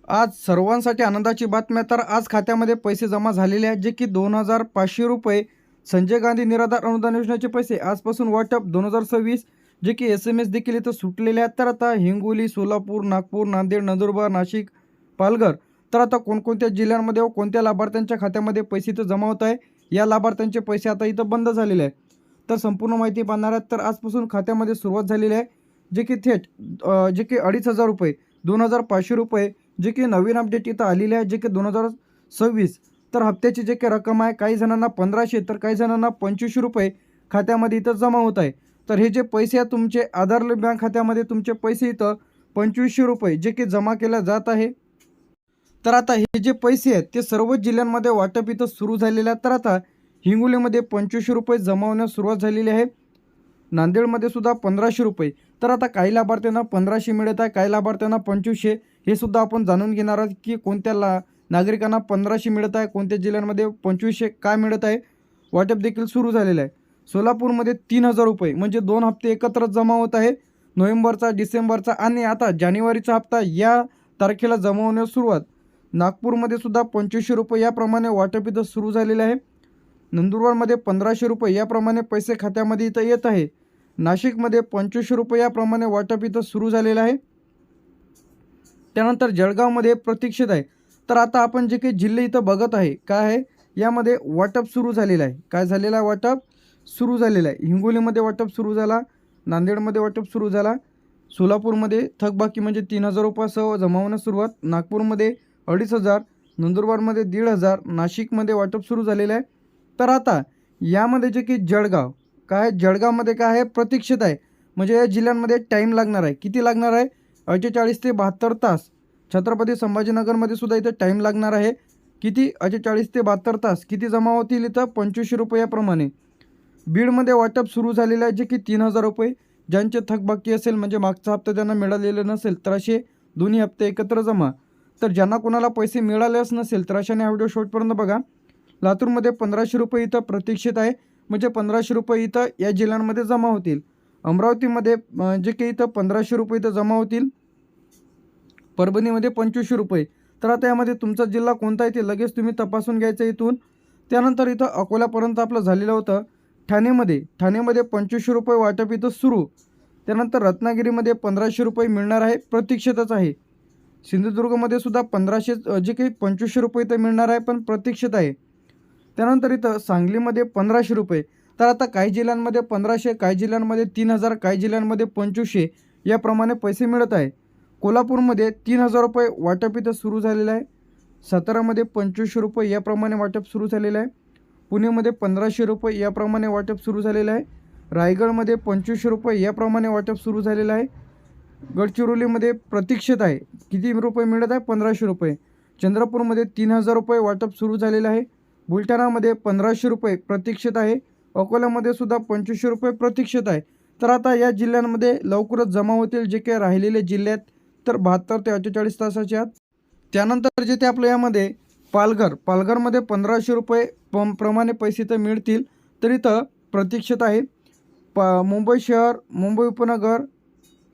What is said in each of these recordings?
आज सर्वांसाठी आनंदाची बातमी तर आज खात्यामध्ये पैसे जमा झालेले आहेत, जे की 2500 रुपये संजय गांधी निराधार अनुदान योजनेचे पैसे आजपासून वाटप 2026, जे की SMS देखील इथं सुटलेले आहेत। तर आता हिंगोली, सोलापूर, नागपूर, नांदेड, नंदुरबार, नाशिक, पालघर, तर आता कोणकोणत्या जिल्ह्यांमध्ये व कोणत्या लाभार्थ्यांच्या खात्यामध्ये पैसे इथं जमा होत आहे, या लाभार्थ्यांचे पैसे आता इथं बंद झालेले आहेत। तर संपूर्ण माहिती पाहणार आहेत। तर आजपासून खात्यामध्ये सुरुवात झालेली आहे, जे की थेट जे की 2500 रुपये, 2500 रुपये, जे की नवीन अपडेट इथं आलेली आहे, जे की 2026। तर हप्त्याची जे काही रक्कम आहे, काही जणांना 1500 तर काही जणांना 2500 रुपये खात्यामध्ये इथं जमा होत आहे। तर हे जे पैसे आहेत तुमचे आधार बँक खात्यामध्ये तुमचे पैसे इथं 2500 रुपये जे की जमा केल्या जात आहे। तर आता हे जे पैसे आहेत ते सर्व जिल्ह्यांमध्ये वाटप इथं सुरू झालेले आहे। तर आता हिंगोलीमध्ये 2500 रुपये जमा होण्यास सुरुवात झालेली आहे। नांदेडमध्ये सुद्धा 1500 रुपये। तर आता काही लाभार्थ्यांना 1500 मिळत आहे, काही लाभार्थ्यांना 2500, हे सुद्धा आपण जाणून घेणार आहोत की कोणत्या नागरिकांना 1500 मिळत आहे, कोणत्या जिल्ह्यांमध्ये 2500 काय मिळत आहे। वाटप देखील सुरू झालेलं आहे। सोलापूरमध्ये 3000 रुपये म्हणजे 2 हप्ते एकत्र जमा होत आहे, नोव्हेंबरचा, डिसेंबरचा आणि आता जानेवारीचा हप्ता या तारखेला जमा होण्यास सुरुवात। नागपूरमध्ये सुद्धा 2500 रुपये याप्रमाणे वाटप इथं सुरू झालेले आहे। नंदुरबारमध्ये 1500 रुपये याप्रमाणे पैसे खात्यामध्ये इथं येत आहे। नाशिकमध्ये 2500 रुपये याप्रमाणे वाटप इथं सुरू झालेलं आहे। त्यानंतर जळगावमध्ये प्रतीक्षित आहे। तर आता आपण जे काही जिल्हे इथं बघत आहे, काय आहे यामध्ये वाटप सुरू झालेलं आहे। काय झालेलं आहे? वाटप सुरू झालेलं आहे। हिंगोलीमध्ये वाटप सुरू झाला, नांदेडमध्ये वाटप सुरू झाला, सोलापूरमध्ये थकबाकी म्हणजे 3000 रुपयासह जमा होण्यास सुरुवात, नागपूरमध्ये 2500, नंदुरबारमध्ये 1500, नाशिकमध्ये वाटप सुरू झालेलं आहे। तर आता यामध्ये जे की जळगाव काय आहे, जळगावमध्ये काय आहे प्रतीक्षित आहे, म्हणजे या जिल्ह्यांमध्ये टाईम लागणार आहे। किती लागणार आहे? 48 ते 72 तास। छत्रपती संभाजीनगरमध्ये सुद्धा इथं टाईम लागणार आहे। किती? 48 ते 72 तास। किती जमा होतील इथं? 2500 रुपये याप्रमाणे। बीडमध्ये वाटप सुरू झालेलं आहे, जे की 3000 रुपये, ज्यांचे थकबाकी असेल म्हणजे मागचा हप्ता त्यांना मिळालेलं नसेल तर असे दोन्ही हप्ते एकत्र जमा। तर ज्यांना कोणाला पैसे मिळालेच नसेल तर अशाने हा व्हिडिओ शेवटपर्यंत बघा। लातूरमध्ये 1500 रुपये इथं प्रतीक्षित आहे, म्हणजे 1500 रुपये इथं या जिल्ह्यांमध्ये जमा होतील। अमरावतीमध्ये जे काही इथं 1500 रुपये इथं जमा होतील, परभणीमध्ये 2500 रुपये। तर आता यामध्ये तुमचा जिल्हा कोणता आहे ते लगेच तुम्ही तपासून घ्यायचं इथून। त्यानंतर इथं अकोल्यापर्यंत आपलं झालेलं होतं। ठाणेमध्ये 2500 रुपये वाटप इथं सुरू। त्यानंतर रत्नागिरीमध्ये 1500 रुपये मिळणार आहे, प्रतीक्षितच आहे। सिंधुदुर्गमध्ये सुद्धा 1500 जे काही 2500 रुपये इथं मिळणार आहे पण प्रतीक्षित आहे। त्यानंतर इथं सांगलीमध्ये 1500 रुपये। तर आता काही जिल्ह्यांमध्ये 1500, काही जिल्ह्यांमध्ये 3000, काही जिल्ह्यांमध्ये 2500 याप्रमाणे पैसे मिळत आहे। कोल्हापूरमध्ये 3000 रुपये वाटप इथं सुरू झालेलं आहे। सातारामध्ये 2500 रुपये याप्रमाणे वाटप सुरू झालेलं आहे। पुणेमध्ये 1500 रुपये याप्रमाणे वाटप सुरू झालेलं आहे। रायगडमध्ये 2500 रुपये याप्रमाणे वाटप सुरू झालेलं आहे। गडचिरोलीमध्ये प्रतीक्षित आहे, किती रुपये मिळत आहे? 1500 रुपये। चंद्रपूरमध्ये 3000 रुपये वाटप सुरू झालेलं आहे। बुलढाणामध्ये 1500 रुपये प्रतीक्षित आहे। अकोल्यामध्ये सुद्धा 2500 रुपये प्रतीक्षित आहे। तर आता या जिल्ह्यांमध्ये लवकरच जमा होतील, जे काही राहिलेले जिल्ह्यात तर 72 ते 48 तासाच्या आत। त्यानंतर जे ते आपलं यामध्ये पालघरमध्ये 1500 रुपये प्रमाणे पैसे इथं मिळतील, तर इथं प्रतीक्षित आहे। मुंबई शहर, मुंबई उपनगर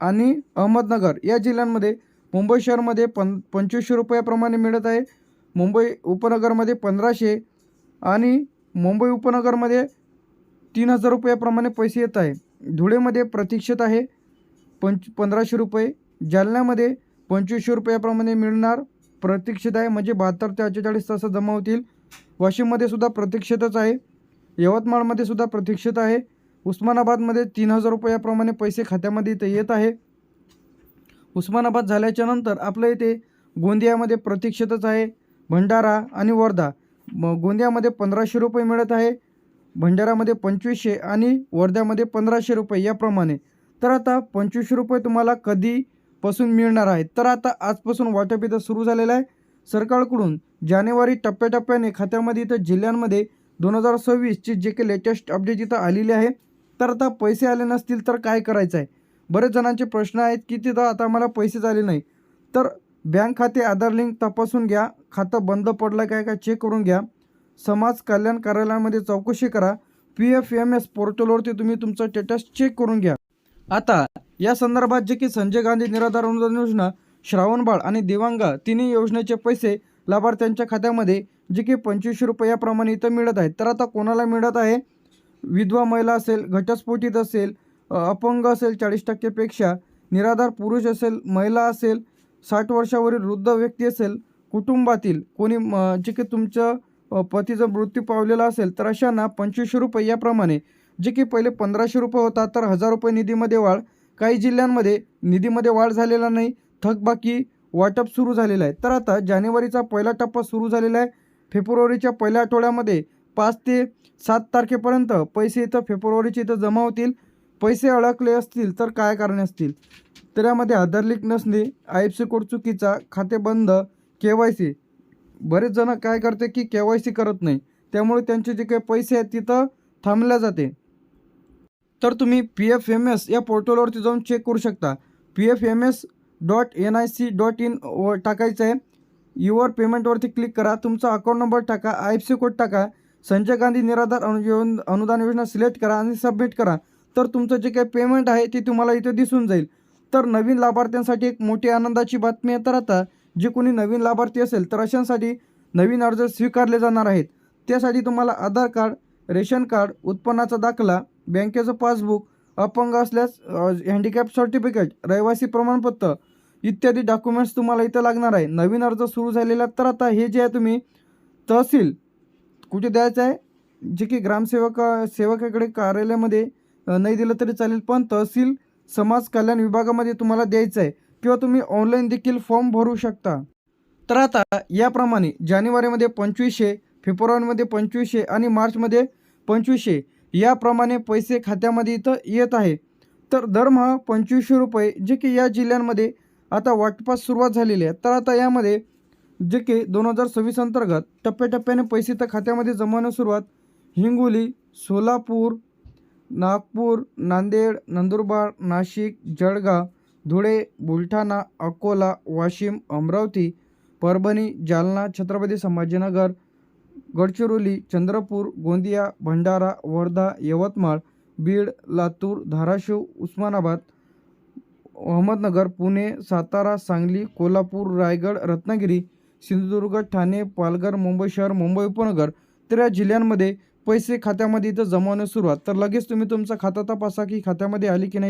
आणि अहमदनगर या जिल्ह्यांमध्ये मुंबई शहरमध्ये 2500 रुपयाप्रमाणे मिळत आहे। मुंबई उपनगरमध्ये 1500 आणि मुंबई उपनगरमध्ये 3000 रुपयाप्रमाणे पैसे येत आहे। धुळेमध्ये प्रतीक्षित आहे 1500 रुपये। जालन्यामध्ये 2500 रुपयाप्रमाणे मिळणार, प्रतीक्षित आहे, म्हणजे 72 ते 48 तासात जमा होतील। वाशिममध्ये सुद्धा प्रतीक्षितच आहे। यवतमाळमध्ये सुद्धा प्रतीक्षित आहे। उस्मानाबादमध्ये 3000 रुपयाप्रमाणे पैसे खात्यामध्ये इथं येत आहे। उस्मानाबाद झाल्याच्या नंतर आपलं इथे गोंदियामध्ये प्रतीक्षितच आहे। भंडारा आणि वर्धा, गोंदियामध्ये 1500 रुपये मिळत आहे, भंडारामध्ये 2500 आणि वर्ध्यामध्ये 1500 रुपये याप्रमाणे। तर आता 2500 रुपये तुम्हाला कधीपासून मिळणार आहेत? तर आता आजपासून वाटप इथं सुरू झालेलं आहे। सरकारकडून जानेवारी टप्प्याटप्प्याने खात्यामध्ये इथं जिल्ह्यांमध्ये 2026ची जे काही लेटेस्ट अपडेट इथं आलेली आहे। तर आता पैसे आले नसतील तर काय करायचं आहे? बरेच जणांचे प्रश्न आहेत की तिथं आता आम्हाला पैसेच आले नाही, तर बँक खाते आधार लिंक तपासून घ्या, खातं बंद पडलं काय काय चेक करून घ्या, समाज कल्याण कार्यालयामध्ये चौकशी करा, PFMS पोर्टलवरती तुम्ही तुमचं स्टेटस चेक करून घ्या। आता या संदर्भात जे की संजय गांधी निराधार अनुदान योजना श्रावणबाळ आणि दिव्यांगा तिन्ही योजनेचे पैसे लाभार्थ्यांच्या खात्यामध्ये जे की 2500 रुपये याप्रमाणे इथं मिळत आहेत. तर आता कोणाला मिळत आहे? विधवा महिला असेल, घटस्फोटित असेल, अपंग असेल 40% पेक्षा, निराधार पुरुष असेल, महिला असेल, 60 वर्षावरील वृद्ध व्यक्ती असेल, कुटुंबातील कोणी जे की तुमचं पतीचा मृत्यू पावलेला असेल तर अशांना 2500 रुपये याप्रमाणे, जे की पहिले 1500 रुपये होता तर 1000 रुपये निधीमध्ये वाढ. काही जिल्ह्यांमध्ये निधीमध्ये वाढ झालेला नाही, थकबाकी वाटप सुरू झालेलं आहे. तर आता जानेवारीचा पहिला टप्पा सुरू झालेला आहे. फेब्रुवारीच्या पहिल्या आठवड्यामध्ये 5 ते 7 तारखेपर्यंत पैसे इथं फेब्रुवारीचे इथं जमा होतील. पैसे अडकले असतील तर काय कारणे असतील? तर यामध्ये आधार लिंक नसणे, IFSC कोड चुकीचा, खाते बंद, KYC. बरेच जण काय करते की KYC करत नाही, त्यामुळे त्यांचे जे काही पैसे आहेत तिथं थांबल्या जाते. तर तुम्ही PFMS या पोर्टलवरती जाऊन चेक करू शकता. pfms.nic.in टाकायचं आहे. युअर पेमेंटवरती क्लिक करा, तुमचा अकाउंट नंबर टाका, IFSC कोड टाका, संजय गांधी निराधार अनुदान योजना सिलेक्ट करा आणि सबमिट करा. तर तुमचं जे काही पेमेंट आहे ते तुम्हाला इथे दिसून जाईल. तर नवीन लाभार्थ्यांसाठी एक मोठी आनंदाची बातमी आहे. तर आता जे कोणी नवीन लाभार्थी असेल तर अशांसाठी नवीन अर्ज स्वीकारले जाणार आहेत. त्यासाठी तुम्हाला आधार कार्ड, रेशन कार्ड, उत्पन्नाचा दाखला, बँकेचं पासबुक, अपंग असल्यास हँडिकॅप सर्टिफिकेट, रहिवासी प्रमाणपत्र इत्यादी डॉक्युमेंट्स तुम्हाला इथं लागणार आहे. नवीन अर्ज सुरू झालेला. तर आता हे जे आहे तुम्ही तहसील कुठे द्यायचं आहे, जे की सेवकाकडे कार्यालयामध्ये नाही दिलं तरी चालेल, पण तहसील समाज कल्याण विभागामध्ये तुम्हाला द्यायचं आहे, किंवा तुम्ही ऑनलाईन देखील फॉर्म भरू शकता. तर आता याप्रमाणे जानेवारीमध्ये 2500, फेब्रुवारीमध्ये 2500 आणि मार्चमध्ये 2500 याप्रमाणे पैसे खात्यामध्ये इथं येत आहे. तर दरमहा 2500 रुपये जे की या जिल्ह्यांमध्ये आता वाटपास सुरुवात झालेली आहे. तर आता यामध्ये जे की 2026 अंतर्गत टप्प्याटप्प्याने पैसे तर खात्यामध्ये जमा होण्यास सुरुवात. हिंगोली, सोलापूर, नागपूर, नांदेड, नंदुरबार, नाशिक, जळगाव, धुळे, बुलढाणा, अकोला, वाशिम, अमरावती, परभणी, जालना, छत्रपती संभाजीनगर, गडचिरोली, चंद्रपूर, गोंदिया, भंडारा, वर्धा, यवतमाळ, बीड, लातूर, धाराशिव, उस्मानाबाद, अहमदनगर, पुणे, सातारा, सांगली, कोल्हापूर, रायगड, रत्नागिरी, सिंधुदुर्ग, ठाणे, पालघर, मुंबई शहर, मुंबई उपनगर. तर या जिल्ह्यांमध्ये पैसे खात्यामध्ये इथं जमा होण्यास सुरुवात. तर लगेच तुम्ही तुमचा खाता तपासा की खात्यामध्ये आली की नाही.